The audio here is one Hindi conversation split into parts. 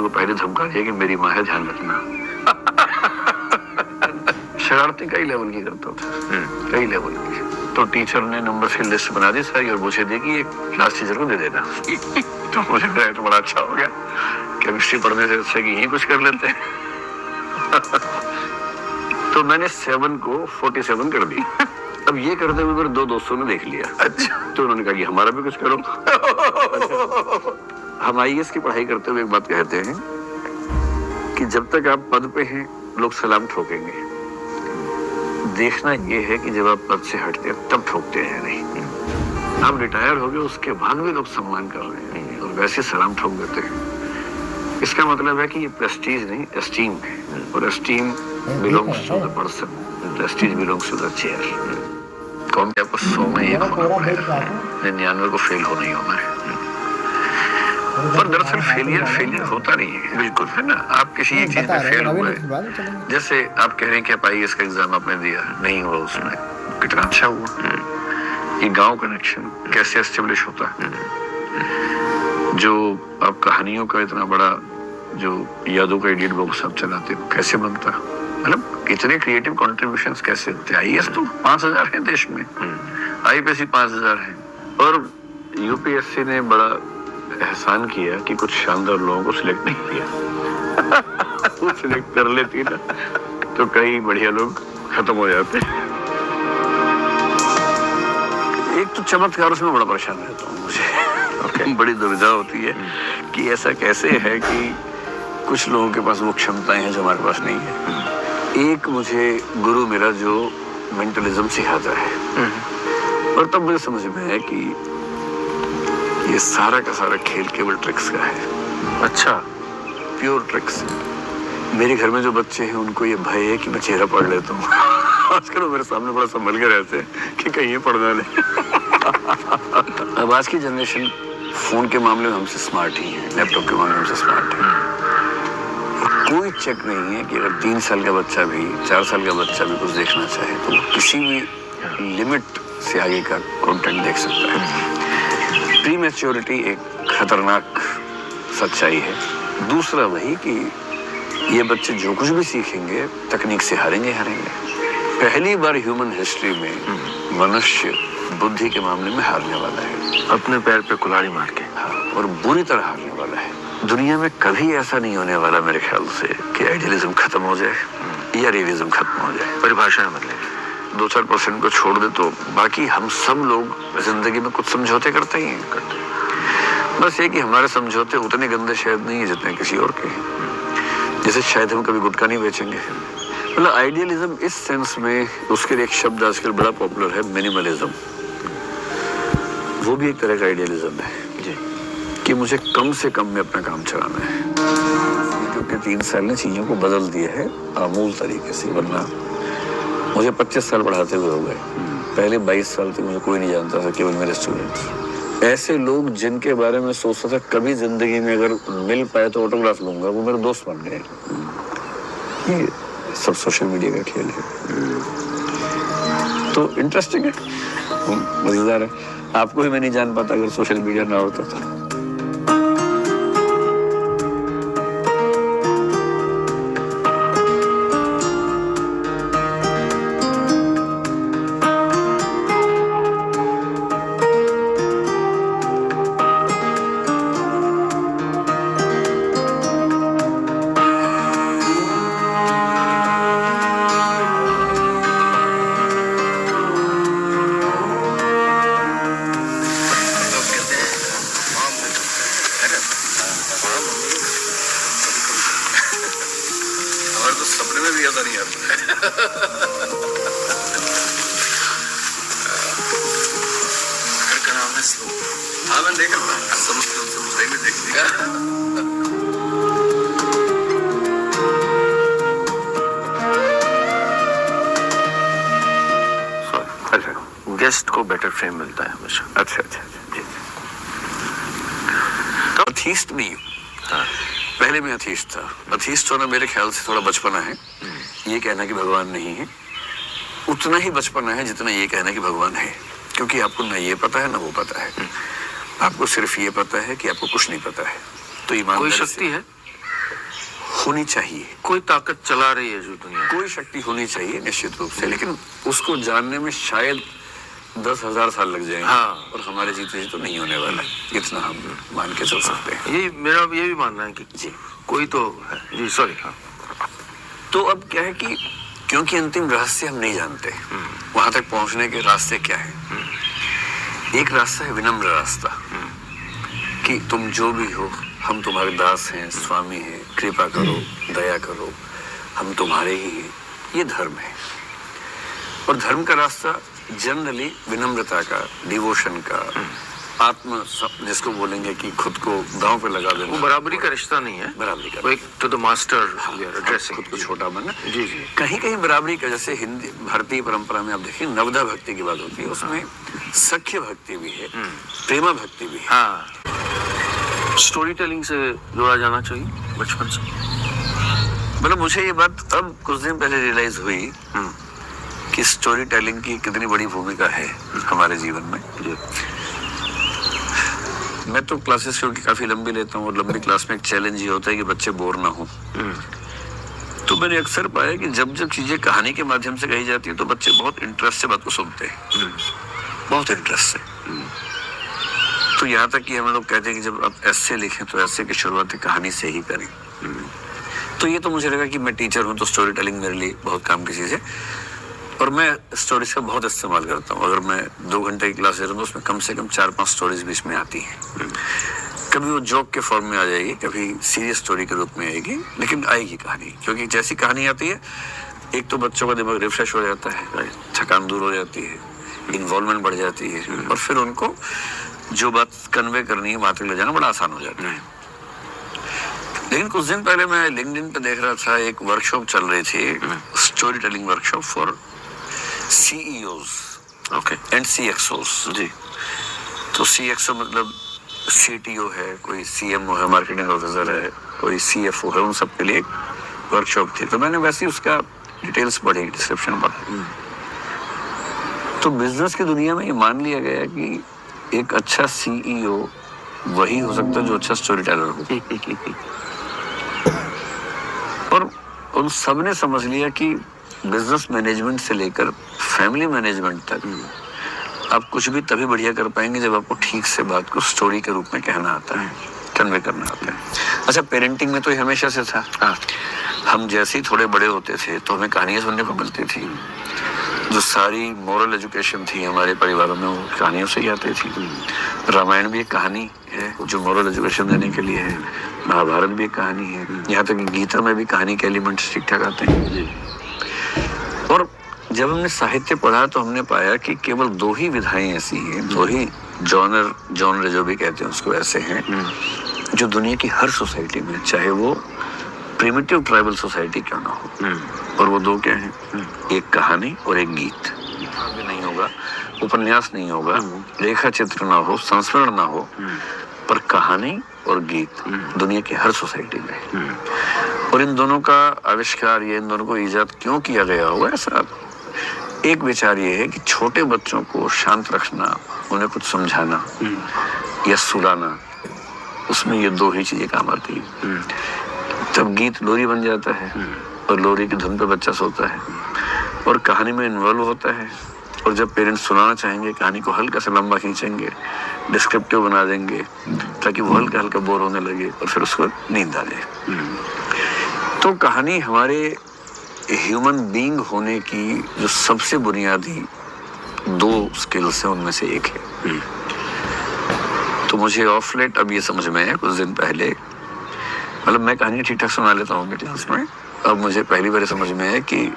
को पहले धमका दिया कि मेरी माँ है, ध्यान रखना। शरारती कई लेवल की करता था, कई लेवल की। तो टीचर ने नंबर की लिस्ट बना दी सारी और मुझे दी कि ये क्लास टीचर को दे देना। तो मुझे लगा तो बड़ा अच्छा हो गया, केमिस्ट्री पढ़ने से अच्छा कि यही कुछ कर लेते हैं। तो मैंने 7 को 47 कर दी। अब ये करते हुए मेरे 2 दोस्तों ने देख लिया। अच्छा। तो उन्होंने कहा कि हमारा भी कुछ करो। हम IAS की पढ़ाई करते हुए एक बात कहते हैं कि जब तक आप पद पे हैं लोग सलाम ठोकेंगे, देखना ये है कि जब आप पद से हटते हैं तब ठोकते हैं नहीं। आप रिटायर हो गए उसके बाद भी लोग सम्मान कर रहे हैं और वैसे सलाम ठोक देते हैं। इसका मतलब है कि ये प्रेस्टीज नहीं, एस्टीम है, और esteem belongs to the person, prestige belongs to the chair. कौन क्या आपको 100 में 1 होना पड़ेगा, 99 को फेल होना ही होना है। पर दरअसल फेलियर होता नहीं है, बिल्कुल, है ना। आप किसी एक चीज में फेल हुए, जैसे आप कह रहे हैं कि आप IAS का एग्जाम आपने दिया, नहीं हुआ उसमें, कितना अच्छा हुआ। ये गांव कनेक्शन कैसे एस्टेब्लिश होता है, जो आप कहानियों का इतना बड़ा जो यादों का एडिट बॉक्स आप चलाते हो कैसे बनता, मतलब इतने क्रिएटिव कॉन्ट्रीब्यूशंस कैसे होते हैं। IAS तो 5000 है देश में, IPSC 5000 है, और UPSC ने बड़ा एहसान किया कि कुछ शानदार लोगों को सिलेक्ट नहीं किया। वो सिलेक्ट कर लेती ना तो कई बढ़िया लोग खत्म हो जाते। एक तो चमत्कार उसमें बड़ा परेशान रहता हूँ मुझे। बड़ी दुविधा होती है कि ऐसा कैसे है कि कुछ लोगों के पास वो क्षमताएं हैं जो हमारे पास नहीं है। एक मुझे गुरु मेरा जो मेंटलिज्म सिखाता है, और तब मुझे समझ में है कि ये सारा का सारा खेल केवल ट्रिक्स का है। अच्छा, प्योर ट्रिक्स। मेरे घर में जो बच्चे हैं उनको ये भय है कि मैं चेहरा पढ़ लेता हूँ। आजकल वो मेरे सामने बड़ा संभल के रहते हैं कि कहीं ये पढ़ना नहीं। अब आज की जनरेशन फोन के मामले में हमसे स्मार्ट ही है, लैपटॉप के मामले में हमसे स्मार्ट है। कोई चेक नहीं है कि अगर 3 साल का बच्चा भी, 4 साल का बच्चा भी कुछ देखना चाहे तो वो किसी भी लिमिट से आगे का कंटेंट देख सकता है। प्रीमैच्योरिटी एक खतरनाक सच्चाई है। दूसरा वही कि ये बच्चे जो कुछ भी सीखेंगे तकनीक से हारेंगे। पहली बार ह्यूमन हिस्ट्री में मनुष्य बुद्धि के मामले में हारने वाला है, अपने पैर पे कुल्हाड़ी मार के। हाँ, और बुरी तरह हारने वाला है। दुनिया में कभी ऐसा नहीं होने वाला मेरे ख्याल से कि आइडियलिज्म खत्म हो जाए या रियलिज्म खत्म हो जाए। परिभाषा मतलब 2-4% को छोड़ दे तो बाकी हम सब लोग जिंदगी में कुछ समझौते करते ही हैं। बस ये कि हमारे समझौते उतने गंदे शायद नहीं है जितने किसी और के हैं। जैसे शायद हम कभी गुटखा नहीं बेचेंगे। मतलब आइडियलिज्म इस सेंस में, उसके लिए एक शब्द आजकल बड़ा पॉपुलर है, मिनिमलिज्म। वो भी एक तरह का आइडियलिज्म है कि मुझे कम से कम में अपना काम चलाना है, क्योंकि 3 साल ने चीजों को बदल दिया है आमूल तरीके से। वरना मुझे 25 साल पढ़ाते हुए हो गए, पहले 22 साल तक मुझे कोई नहीं जानता था, केवल मेरे स्टूडेंट्स। ऐसे लोग जिनके बारे में सोचता था कभी जिंदगी में अगर मिल पाए तो ऑटोग्राफ लूंगा, वो मेरे दोस्त बन गए। ये सब सोशल मीडिया का खेल है। तो इंटरेस्टिंग है, मजेदार है। आपको भी मैं नहीं जान पाता अगर सोशल मीडिया ना होता तो। सपने में भी ऐसा नहीं आता। घर का नाम है स्लो। हाँ मैं देख रहा हूँ, समझाई में देख लिया। अच्छा, गेस्ट को बेटर फ्रेम मिलता है हमेशा। अच्छा अच्छा जी। तो अथीस्ट नहीं हूँ। हाँ। पहले मैं अथीस्ट था। अथीस्ट होना मेरे ख्याल से थोड़ा बचपना है। ये कहना कि भगवान नहीं है उतना ही बचपना है जितना ये कहना कि भगवान है, क्योंकि आपको ना ये पता है ना वो पता है। आपको सिर्फ ये पता है कि आपको कुछ नहीं पता है। तो ईमानदारी, कोई शक्ति है होनी चाहिए, कोई ताकत चला रही है जो दुनिया, कोई शक्ति होनी चाहिए निश्चित रूप से, लेकिन उसको जानने में शायद 10,000 साल लग जाएंगे। हाँ। और हमारे जीते जी तो नहीं होने वाला है, इतना हम मान के चल सकते हैं। यही मेरा ये भी मानना है कि जी कोई तो है जी। सॉरी। हाँ। तो अब क्या है कि क्योंकि अंतिम रहस्य हम नहीं जानते, वहां तक पहुंचने के रास्ते क्या है। एक रास्ता है विनम्र रास्ता, कि तुम जो भी हो, हम तुम्हारे दास हैं, स्वामी हैं, कृपा करो, दया करो, हम तुम्हारे ही हैं। ये धर्म है। और धर्म का रास्ता जनरली विनम्रता का, डिवोशन का, आत्म जिसको बोलेंगे कि खुद को दांव पे लगा देना। वो बराबरी का रिश्ता नहीं है, बराबरी का, वो एक टू द मास्टर ड्रेसिंग, खुद को छोटा बनना। जी जी। कहीं कहीं बराबरी का, जैसे हिंदी भारतीय परंपरा में आप देखिए नवदा भक्ति की बात होती है, उसमें सख्य भक्ति भी है, प्रेमा भक्ति भी है। हाँ। स्टोरी टेलिंग से जोड़ा जाना चाहिए बचपन से। मतलब मुझे ये बात अब कुछ दिन पहले रियलाइज हुई कि स्टोरी टेलिंग की कितनी बड़ी भूमिका है हमारे जीवन में। मैं तो क्लासेस क्योंकि काफी लंबी लेता हूँ, और लंबी क्लास में एक चैलेंज ये होता है कि बच्चे बोर ना हो। तो मैंने अक्सर पाया कि जब जब चीजें कहानी के माध्यम से कही जाती है तो बच्चे बहुत इंटरेस्ट से बात को सुनते हैं, बहुत इंटरेस्ट से। तो यहाँ तक कि हम लोग कहते हैं कि जब आप ऐसे लिखें तो ऐसे की शुरुआत कहानी से ही करें। तो ये तो मुझे लगा कि मैं टीचर हूँ तो स्टोरी टेलिंग मेरे लिए बहुत काम की चीज है, और मैं स्टोरीज का बहुत इस्तेमाल करता हूँ। अगर मैं 2 घंटे की क्लास ले रहा हूँ तो उसमें कम से कम 4-5 स्टोरीज बीच में आती हैं। कभी वो जोक के फॉर्म में आ जाएगी, कभी सीरियस स्टोरी के रूप में आएगी, लेकिन आएगी कहानी। क्योंकि जैसी कहानी आती है, एक तो बच्चों का दिमाग रिफ्रेश हो जाता है, थकान दूर हो जाती है, इन्वॉल्वमेंट बढ़ जाती है, और फिर उनको जो बात कन्वे करनी है वहां तक ले जाना बड़ा आसान हो जाता है। लेकिन कुछ दिन पहले मैं लिंक्डइन पे देख रहा था, एक वर्कशॉप चल रही थी, story telling workshop for CEOs and CXOs। जी। तो CXO मतलब CTO है, कोई CMO है, मार्केटिंग ऑफिसर है, कोई CFO है, उन सब के लिए वर्कशॉप थी। तो मैंने वैसे ही उसका डिटेल्स पढ़ी, डिस्क्रिप्शन पढ़ा। तो बिजनेस की दुनिया में ये मान लिया गया कि एक अच्छा CEO वही हो सकता है जो अच्छा स्टोरी टेलर हो। और उन सब ने समझ लिया कि बिजनेस मैनेजमेंट से लेकर फैमिली मैनेजमेंट तक आप कुछ भी तभी बढ़िया कर पाएंगे जब आपको ठीक से बात को स्टोरी के रूप में कहना आता है, कन्वे करना आता है। अच्छा, पेरेंटिंग में तो ये हमेशा से था। हम जैसे ही थोड़े बड़े होते थे तो हमें कहानियां सुनने को मिलती थी। जो सारी मोरल एजुकेशन थी हमारे परिवारों में वो कहानियों से ही आती थी। रामायण भी एक कहानी है जो मोरल एजुकेशन देने के लिए है, महाभारत भी एक कहानी है, यहाँ तक गीता में भी कहानी के एलिमेंट्स ठीक ठाक आते हैं। और जब हमने साहित्य पढ़ा तो हमने पाया कि केवल 2 ही विधाएं ऐसी हैं, 2 ही जॉनर जो भी कहते हैं उसको ऐसे हैं, जो दुनिया की हर सोसाइटी में, चाहे वो प्रिमिटिव ट्राइबल सोसाइटी क्यों ना हो, और वो 2 क्या हैं? एक कहानी और एक गीत। भी नहीं होगा, उपन्यास नहीं होगा, रेखा चित्र ना हो, संस्मरण ना हो, पर कहानी और गीत दुनिया की हर सोसाइटी में। और इन दोनों का आविष्कार, ये इन दोनों को ईजाद क्यों किया गया होगा, ऐसा एक विचार ये है कि छोटे बच्चों को शांत रखना, उन्हें कुछ समझाना या सुलाना, उसमें ये 2 ही चीजें काम आती है। तब गीत लोरी बन जाता है और लोरी की धुन पे बच्चा सोता है और कहानी में इन्वॉल्व होता है। और जब पेरेंट्स सुनाना चाहेंगे कहानी को हल्का सा लंबा खींचेंगे, डिस्क्रिप्टिव बना देंगे ताकि वो हल्का हल्का बोर होने लगे और फिर उसको नींद आ जाए। तो कहानी हमारे ह्यूमन बीइंग होने की जो सबसे बुनियादी 2 स्किल्स हैं उनमें से एक है। तो मुझे ऑफ लेट अब ये समझ में है, कुछ दिन पहले, मतलब मैं कहानी ठीक ठाक सुना लेता हूँ क्लास में, अब मुझे पहली बार समझ में है कि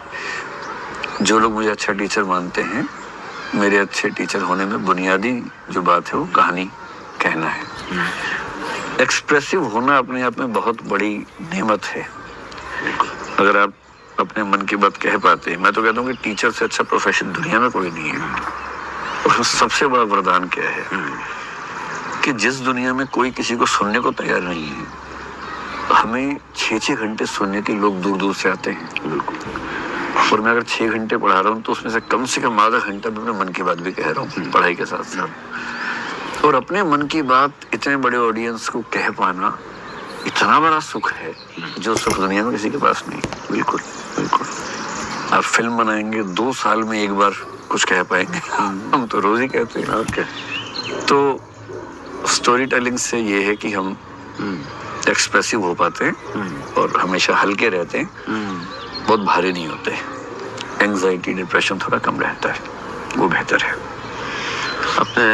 जो लोग मुझे अच्छा टीचर मानते हैं, मेरे अच्छे टीचर होने में बुनियादी जो बात है वो कहानी कहना है। एक्सप्रेसिव होना अपने आप में बहुत बड़ी नेमत है। अगर आप अपने मन की बात कह पाते हैं, मैं तो कहता हूँ कि टीचर से अच्छा प्रोफेशन दुनिया में कोई नहीं है। और सबसे बड़ा वरदान क्या है कि जिस दुनिया में कोई किसी को सुनने को तैयार नहीं है, हमें 6-6 घंटे सुनने के लोग दूर दूर से आते हैं। और मैं अगर 6 घंटे पढ़ा रहा हूँ तो उसमें से कम आधा घंटा मैं अपने मन की बात भी कह रहा हूँ पढ़ाई के साथ साथ। और अपने मन की बात इतने बड़े ऑडियंस को कह पाना इतना बड़ा सुख है जो सुख दुनिया में किसी के पास नहीं। बिल्कुल बिल्कुल। आप फिल्म बनाएंगे 2 साल में एक बार कुछ कह पाएंगे, हम तो रोज ही कहते हैं। ओके। तो स्टोरी टेलिंग से ये है कि हम एक्सप्रेसिव हो पाते हैं और हमेशा हल्के रहते हैं, बहुत भारी नहीं होते। एंजाइटी डिप्रेशन थोड़ा कम रहता है, वो बेहतर है। आपने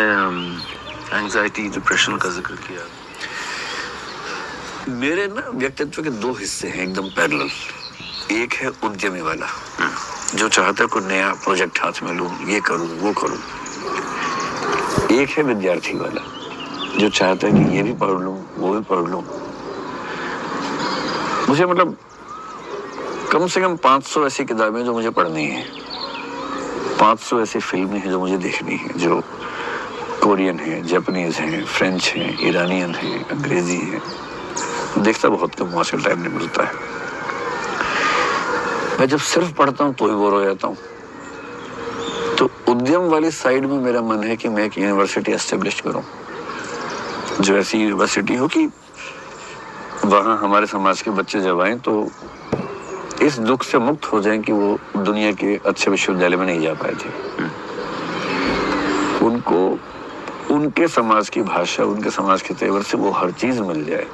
एंजाइटी डिप्रेशन का जिक्र किया। मेरे ना व्यक्तित्व के 2 हिस्से हैं एकदम पैरेलल। एक है उद्यमी वाला, जो चाहता है कोई नया प्रोजेक्ट हाथ में लूं, ये करूं वो करूं। एक है विद्यार्थी वाला, जो चाहता है कि ये भी पढ़ लूं वो भी पढ़ लूं। मुझे मतलब कम से कम 500 ऐसी किताबें जो मुझे पढ़नी है, 500 ऐसी फिल्में हैं जो मुझे देखनी है, जो कोरियन है, जापानीज है, फ्रेंच है, ईरानियन है, अंग्रेजी है। देखता बहुत कम, वहां से टाइम नहीं मिलता है। मैं जब सिर्फ पढ़ता हूँ तो ही बोर हो जाता हूँ। तो उद्यम वाली साइड में मेरा मन है कि मैं एक यूनिवर्सिटी एस्टेब्लिश करूं, जो ऐसी यूनिवर्सिटी हो कि वहां हमारे समाज के बच्चे जब आए तो इस दुख से मुक्त हो जाएं कि वो दुनिया के अच्छे विश्वविद्यालय में नहीं जा पाए थे। उनको उनके समाज की भाषा, उनके समाज के तेवर से वो हर चीज मिल जाए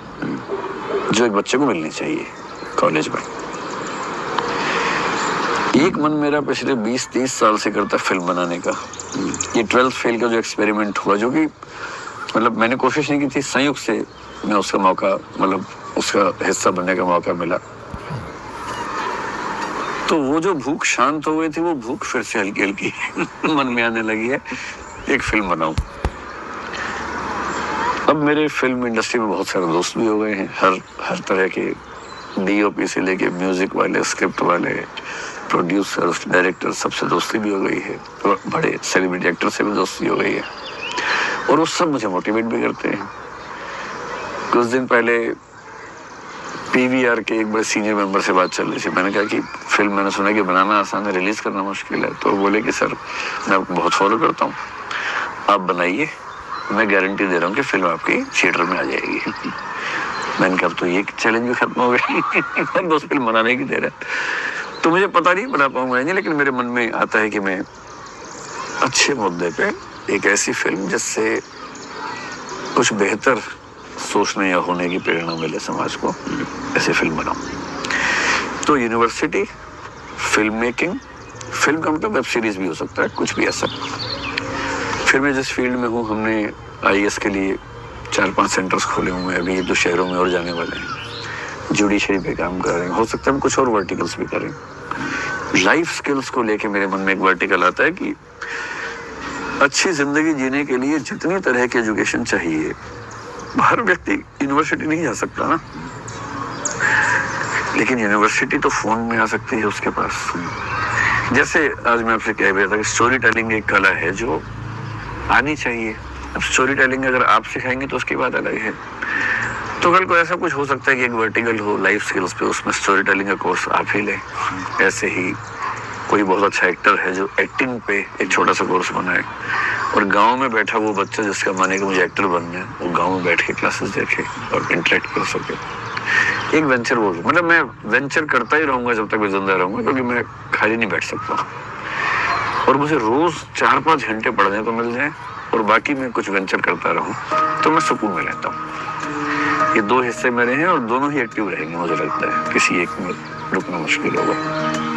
जो एक बच्चे को मिलनी चाहिए कॉलेज में। एक मन मेरा पिछले 20-30 साल से करता फिल्म बनाने का। ये 12th फेल का जो एक्सपेरिमेंट हुआ, जो कि मतलब मैंने कोशिश नहीं की थी, संयोग से मैं उसका मौका, मतलब उसका हिस्सा बनने का मौका मिला। तो वो जो भूख शांत हो गई थी, वो भूख फिर से हल्की हल्की मन में आने लगी है, एक फिल्म बनाऊं। अब मेरे फिल्म इंडस्ट्री में बहुत सारे दोस्त भी हो गए हैं, हर तरह के डीओपी से लेके म्यूजिक वाले, स्क्रिप्ट वाले, प्रोड्यूसर, डायरेक्टर, सबसे दोस्ती भी हो गई है। और बड़े सेलिब्रिटी एक्टर से भी दोस्ती हो गई है, और वो सब मुझे मोटिवेट भी करते हैं। कुछ दिन पहले पीवीआर के एक बड़े सीनियर मेंबर से बात चल रही थी। मैंने कहा कि फिल्म मैंने सुना कि बनाना आसान है, रिलीज करना मुश्किल है। तो बोले कि सर मैं बहुत फॉलो करता हूँ, आप बनाइए, मैं गारंटी दे रहा हूँ कि फिल्म आपकी थिएटर में आ जाएगी। मैंने कहा तो ये चैलेंज भी खत्म हो गया, दोस्त फिल्म बनाने की दे रहा है। तो मुझे पता नहीं बना पाऊंगा नहीं, लेकिन मेरे मन में आता है कि मैं अच्छे मुद्दे पे एक ऐसी फिल्म जिससे कुछ बेहतर सोचने या होने की प्रेरणा मिले समाज को, ऐसी फिल्म बनाऊं। तो यूनिवर्सिटी, फिल्म मेकिंग, फिल्म का मतलब वेब सीरीज भी हो सकता है, कुछ भी ऐसा। फिर मैं जिस फील्ड में हूँ, हमने आईएएस के लिए 4-5 सेंटर्स खोले हुए हैं, अभी 2 शहरों में और जाने वाले हैं। जुडिशरी पे काम कर रहे हैं, हो सकता है हम कुछ और वर्टिकल्स भी करें। लाइफ स्किल्स को लेके मेरे मन में एक वर्टिकल आता है कि अच्छी जिंदगी जीने के लिए जितनी तरह की एजुकेशन चाहिए, हर व्यक्ति यूनिवर्सिटी नहीं जा सकता ना, लेकिन यूनिवर्सिटी तो फोन में आ सकती है उसके पास। जैसे आज मैं आपसे कह रहा था कि स्टोरी टेलिंग एक कला है जो आनी चाहिए। अब स्टोरी टेलिंग अगर आप सिखाएंगे तो उसकी बात अलग है। तो कल को ऐसा कुछ हो सकता है कि एक वर्टिकल हो लाइफ स्किल्स पे, उसमें स्टोरी टेलिंग का कोर्स आप ही लें। ऐसे ही कोई बहुत अच्छा एक्टर है जो एक्टिंग पे एक छोटा सा कोर्स बनाए, और गांव में बैठा वो बच्चा जिसका मन है कि मुझे एक्टर बनना है, वो गांव में बैठ के क्लासेस देखे और इंटरेक्ट कर सके। एक वेंचर बोल, मतलब मैं वेंचर करता ही रहूंगा जब तक मैं जिंदा रहूंगा, क्योंकि मैं खाली नहीं बैठ सकता। और मुझे रोज 4-5 घंटे पढ़ने को मिल जाए और बाकी मैं कुछ वेंचर करता रहूं, तो मैं सुकून में रहता हूँ। ये 2 हिस्से मेरे हैं और दोनों ही एक्टिव रहेंगे, मुझे लगता है किसी एक में रुकना मुश्किल होगा।